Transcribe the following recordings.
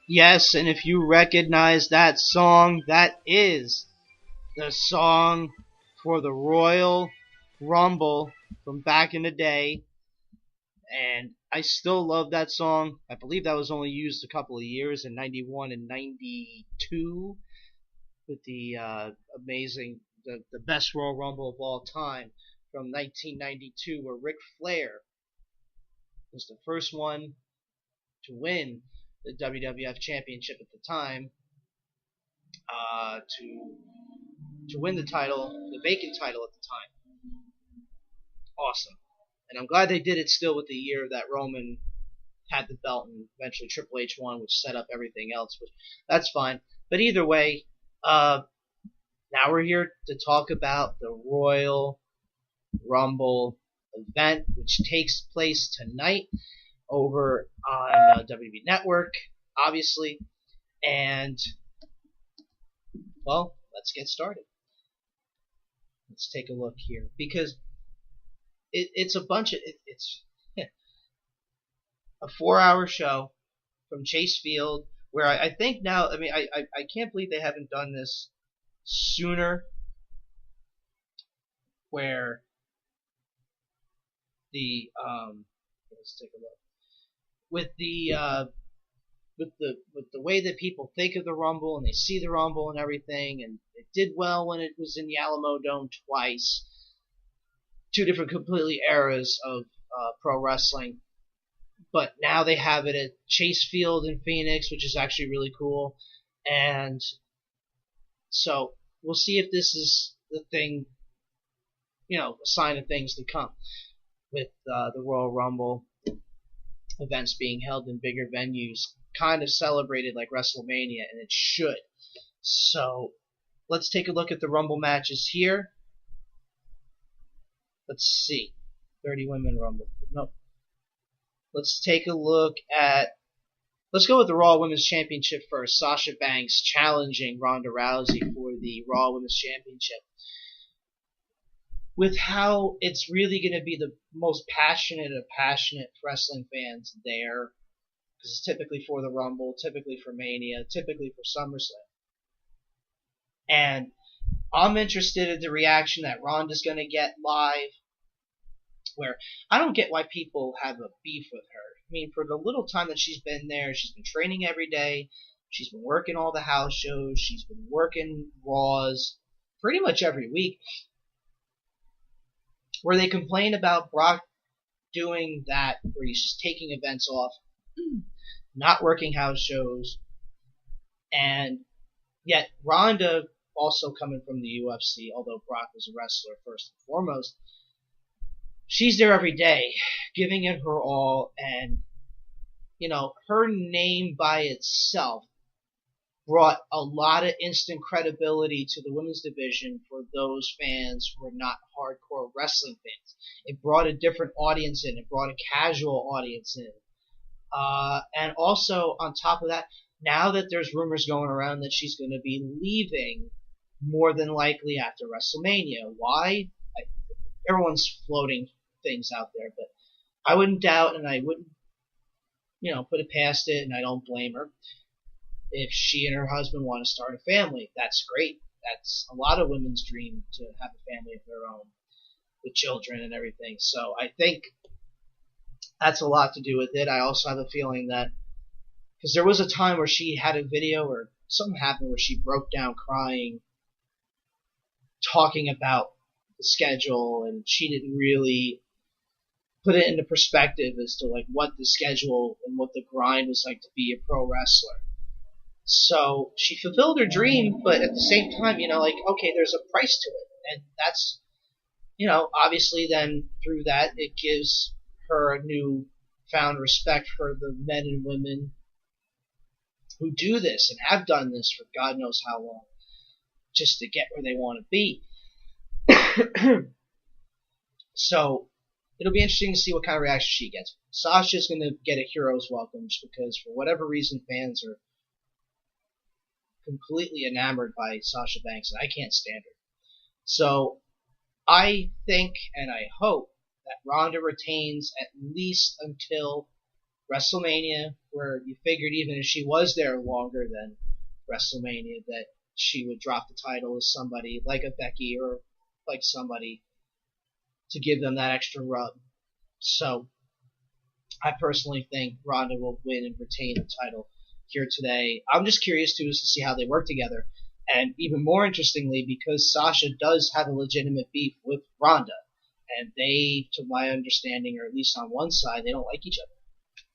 Yes, and if you recognize that song, that is the song for the Royal Rumble from back in the day. And I still love that song. I believe that was only used a couple of years in 91 and 92 with the the best Royal Rumble of all time from 1992, where Ric Flair was the first one to win the WWF Championship at the time, to win the title, the vacant title at the time. Awesome. And I'm glad they did it still with the year that Roman had the belt and eventually Triple H won, which set up everything else. But that's fine. But either way, now we're here to talk about the Royal Rumble event, which takes place tonight over on WWE Network, obviously. And, well, let's get started. Let's take a look here, because it's a bunch of it's a 4-hour show from Chase Field, where I think now, I mean, I can't believe they haven't done this sooner, where the let's take a look with the way that people think of the Rumble and they see the Rumble and everything, and it did well when it was in the Alamo Dome twice. Two different completely eras of pro wrestling. But now they have it at Chase Field in Phoenix, which is actually really cool. And so we'll see if this is the thing, a sign of things to come with the Royal Rumble events being held in bigger venues, kind of celebrated like WrestleMania, and it should. So let's take a look at the Rumble matches here. Let's see. 30 women Rumble. No. Let's take a look at... Let's go with the Raw Women's Championship first. Sasha Banks challenging Ronda Rousey for the Raw Women's Championship. With how it's really going to be the most passionate of passionate wrestling fans there. Because it's typically for the Rumble, typically for Mania, typically for SummerSlam. And I'm interested in the reaction that Ronda's going to get live, where I don't get why people have a beef with her. I mean, for the little time that she's been there, she's been training every day, she's been working all the house shows, she's been working Raws pretty much every week, where they complain about Brock doing that, where he's just taking events off, not working house shows, and yet Ronda, also coming from the UFC, although Brock was a wrestler first and foremost, she's there every day, giving it her all, and, her name by itself brought a lot of instant credibility to the women's division for those fans who are not hardcore wrestling fans. It brought a different audience in. It brought a casual audience in. And also, on top of that, now that there's rumors going around that she's going to be leaving more than likely after WrestleMania. Why? Everyone's floating things out there, but I wouldn't doubt, and I wouldn't, put it past it, and I don't blame her. If she and her husband want to start a family, that's great. That's a lot of women's dream, to have a family of their own with children and everything. So I think that's a lot to do with it. I also have a feeling that, because there was a time where she had a video or something happened where she broke down crying, talking about the schedule, and she didn't really put it into perspective as to like what the schedule and what the grind was like to be a pro wrestler. So she fulfilled her dream, but at the same time, okay, there's a price to it, and that's, obviously then through that it gives her a new found respect for the men and women who do this and have done this for God knows how long, just to get where they want to be. So it'll be interesting to see what kind of reaction she gets. Sasha's going to get a hero's welcome just because, for whatever reason, fans are completely enamored by Sasha Banks, and I can't stand her. So I think and I hope that Ronda retains at least until WrestleMania, where you figured even if she was there longer than WrestleMania, that she would drop the title as somebody like a Becky or like somebody to give them that extra rub. So I personally think Ronda will win and retain the title here today. I'm just curious too as to see how they work together. And even more interestingly, because Sasha does have a legitimate beef with Ronda, and they, to my understanding, or at least on one side, they don't like each other.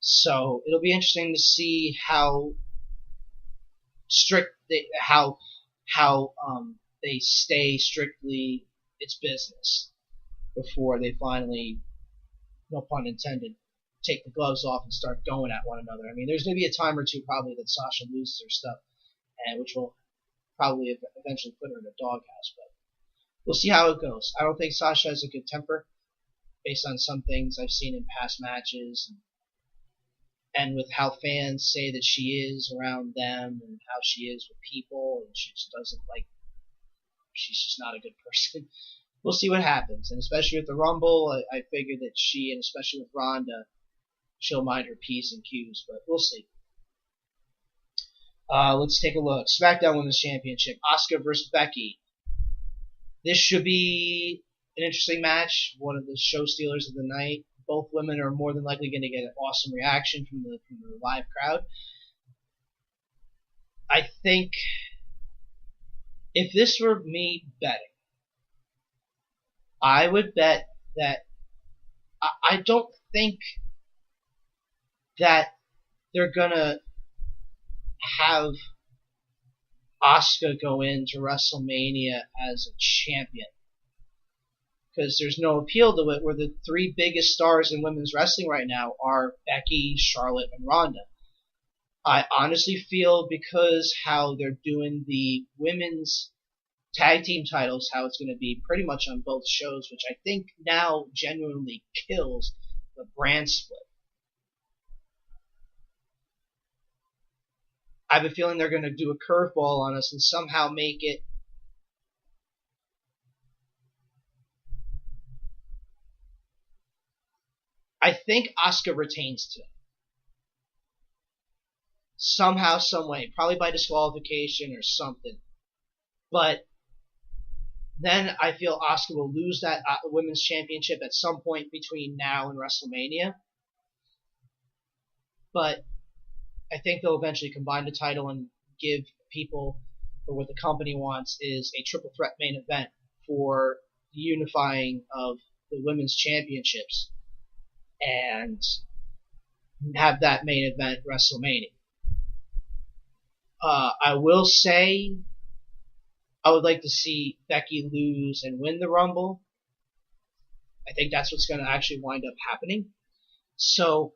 So it'll be interesting to see how strict they stay strictly it's business before they finally, no pun intended, take the gloves off and start going at one another. I mean, there's going to be a time or two probably that Sasha loses her stuff, and which will probably eventually put her in a doghouse. But we'll see how it goes. I don't think Sasha has a good temper, based on some things I've seen in past matches, and with how fans say that she is around them, and how she is with people, and she just doesn't like. She's just not a good person. We'll see what happens, and especially with the Rumble, I figure that she, and especially with Ronda, she'll mind her P's and Q's, but we'll see. Let's take a look. SmackDown Women's Championship, Asuka versus Becky. This should be an interesting match, one of the show stealers of the night. Both women are more than likely going to get an awesome reaction from the live crowd. I think if this were me betting, I would bet that I don't think that they're going to have Asuka go into WrestleMania as a champion, because there's no appeal to it, where the three biggest stars in women's wrestling right now are Becky, Charlotte, and Ronda. I honestly feel because how they're doing the women's tag team titles, how it's going to be pretty much on both shows, which I think now genuinely kills the brand split. I have a feeling they're going to do a curveball on us and somehow make it I think Asuka retains today. Somehow, some way, probably by disqualification or something. But then I feel Asuka will lose that women's championship at some point between now and WrestleMania. But I think they'll eventually combine the title and give people, or what the company wants, is a triple threat main event for the unifying of the women's championships, and have that main event WrestleMania. I will say I would like to see Becky lose and win the Rumble. I think that's what's going to actually wind up happening. So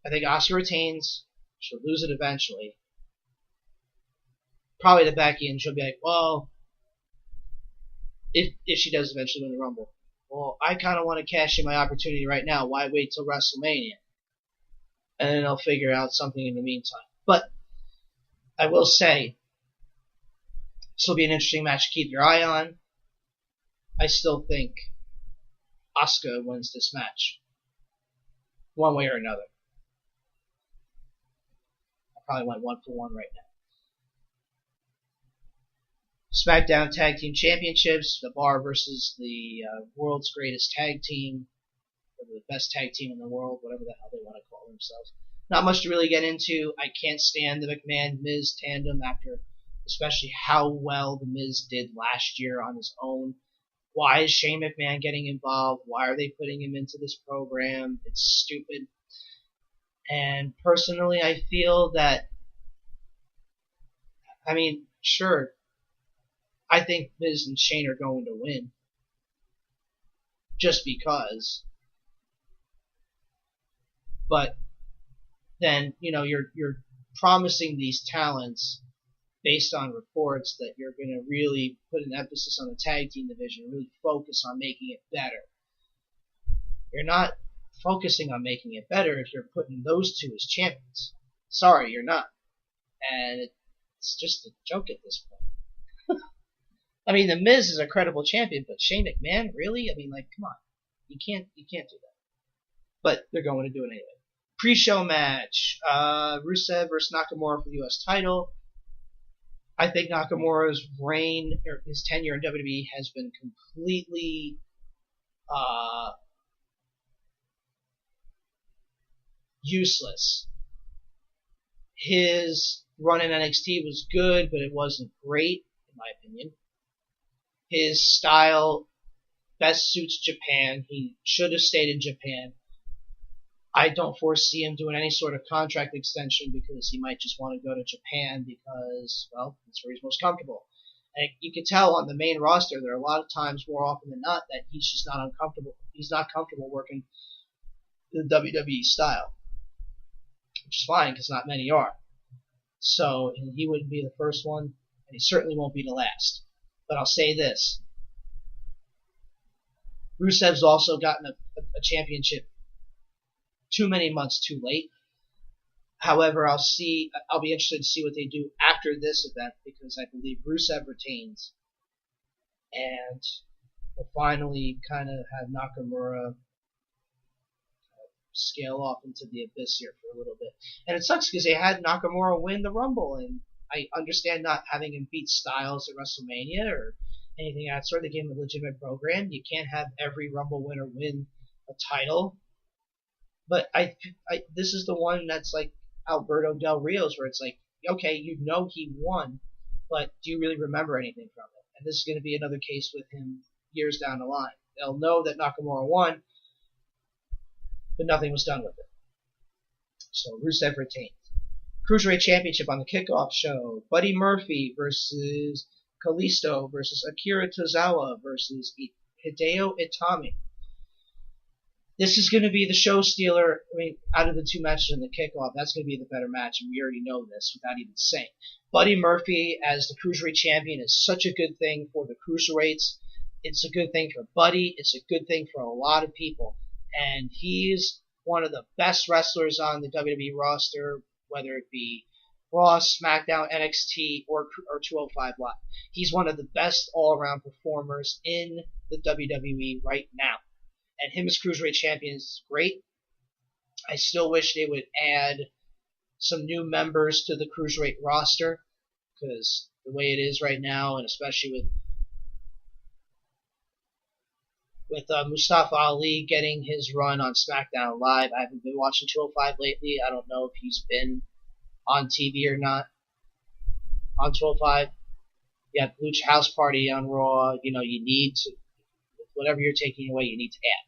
I think Asuka retains. She'll lose it eventually. Probably to Becky, and she'll be like, well, if she does eventually win the Rumble, well, I kind of want to cash in my opportunity right now. Why wait till WrestleMania? And then I'll figure out something in the meantime. But I will say, this will be an interesting match to keep your eye on. I still think Asuka wins this match, one way or another. I probably went 1-for-1 right now. SmackDown Tag Team Championships, The Bar versus the world's greatest tag team, or the best tag team in the world, whatever the hell they want to call themselves. Not much to really get into. I can't stand the McMahon-Miz tandem after especially how well the Miz did last year on his own. Why is Shane McMahon getting involved? Why are they putting him into this program? It's stupid. And personally, I feel that, I mean, sure, I think Miz and Shane are going to win. Just because. But then, you know, you're promising these talents based on reports that you're going to really put an emphasis on the tag team division, really focus on making it better. You're not focusing on making it better if you're putting those two as champions. Sorry, you're not. And it's just a joke at this point. I mean, The Miz is a credible champion, but Shane McMahon, really? I mean, like, come on. You can't do that. But they're going to do it anyway. Pre-show match, Rusev versus Nakamura for the U.S. title. I think Nakamura's reign, or his tenure in WWE, has been completely useless. His run in NXT was good, but it wasn't great, in my opinion. His style best suits Japan. He should have stayed in Japan. I don't foresee him doing any sort of contract extension because he might just want to go to Japan because, well, that's where he's most comfortable. And you can tell on the main roster, there are a lot of times, more often than not, that he's just not uncomfortable. He's not comfortable working the WWE style, which is fine because not many are. So he wouldn't be the first one, and he certainly won't be the last. But I'll say this. Rusev's also gotten a championship too many months too late. However, I'll be interested to see what they do after this event because I believe Rusev retains, and we'll finally kind of have Nakamura scale off into the abyss here for a little bit. And it sucks because they had Nakamura win the Rumble, and I understand not having him beat Styles at WrestleMania or anything of that sort. They gave him a legitimate program. You can't have every Rumble winner win a title. But this is the one that's like Alberto Del Rio's, where it's like, okay, you know he won, but do you really remember anything from it? And this is going to be another case with him years down the line. They'll know that Nakamura won, but nothing was done with it. So Rusev retained. Cruiserweight Championship on the kickoff show. Buddy Murphy versus Kalisto versus Akira Tozawa versus Hideo Itami. This is going to be the show stealer. I mean, out of the two matches in the kickoff, that's going to be the better match, and we already know this without even saying. Buddy Murphy as the Cruiserweight Champion is such a good thing for the Cruiserweights. It's a good thing for Buddy. It's a good thing for a lot of people. And he's one of the best wrestlers on the WWE roster, whether it be Raw, SmackDown, NXT, or 205 Live. He's one of the best all-around performers in the WWE right now. And him as Cruiserweight Champion is great. I still wish they would add some new members to the Cruiserweight roster, because the way it is right now, and especially with Mustafa Ali getting his run on SmackDown Live. I haven't been watching 205 lately. I don't know if he's been on TV or not on 205. You have Lucha House Party on Raw. You know, you need to, whatever you're taking away, you need to add.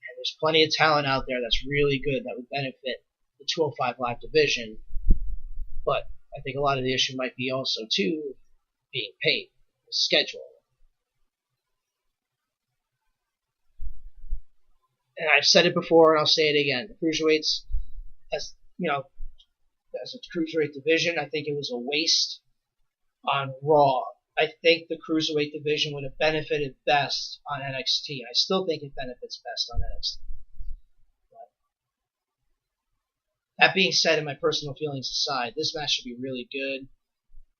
And there's plenty of talent out there that's really good that would benefit the 205 Live division. But I think a lot of the issue might be also, too, being paid, the schedule. And I've said it before, and I'll say it again. The Cruiserweights, as a Cruiserweight division, I think it was a waste on Raw. I think the Cruiserweight division would have benefited best on NXT. I still think it benefits best on NXT. But that being said, and my personal feelings aside, this match should be really good.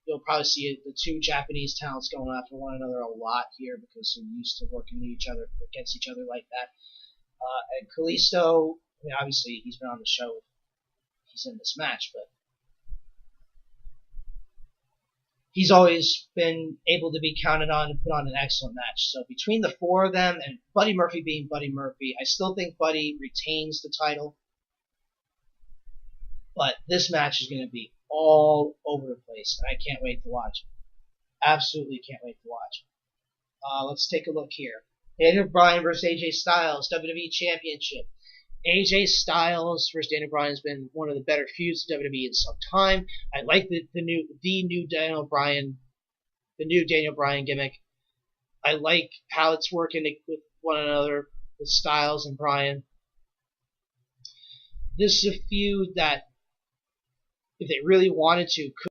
You'll probably see the two Japanese talents going after one another a lot here because they're used to working against each other like that. And Kalisto, I mean, obviously he's been on the show. He's in this match, but he's always been able to be counted on and put on an excellent match. So between the four of them and Buddy Murphy being Buddy Murphy, I still think Buddy retains the title. But this match is going to be all over the place, and I can't wait to watch it. Absolutely can't wait to watch it. Let's take a look here. Daniel Bryan versus AJ Styles, WWE Championship. AJ Styles versus Daniel Bryan has been one of the better feuds in WWE in some time. I like the new Daniel Bryan gimmick. I like how it's working with one another, with Styles and Bryan. This is a feud that, if they really wanted to, could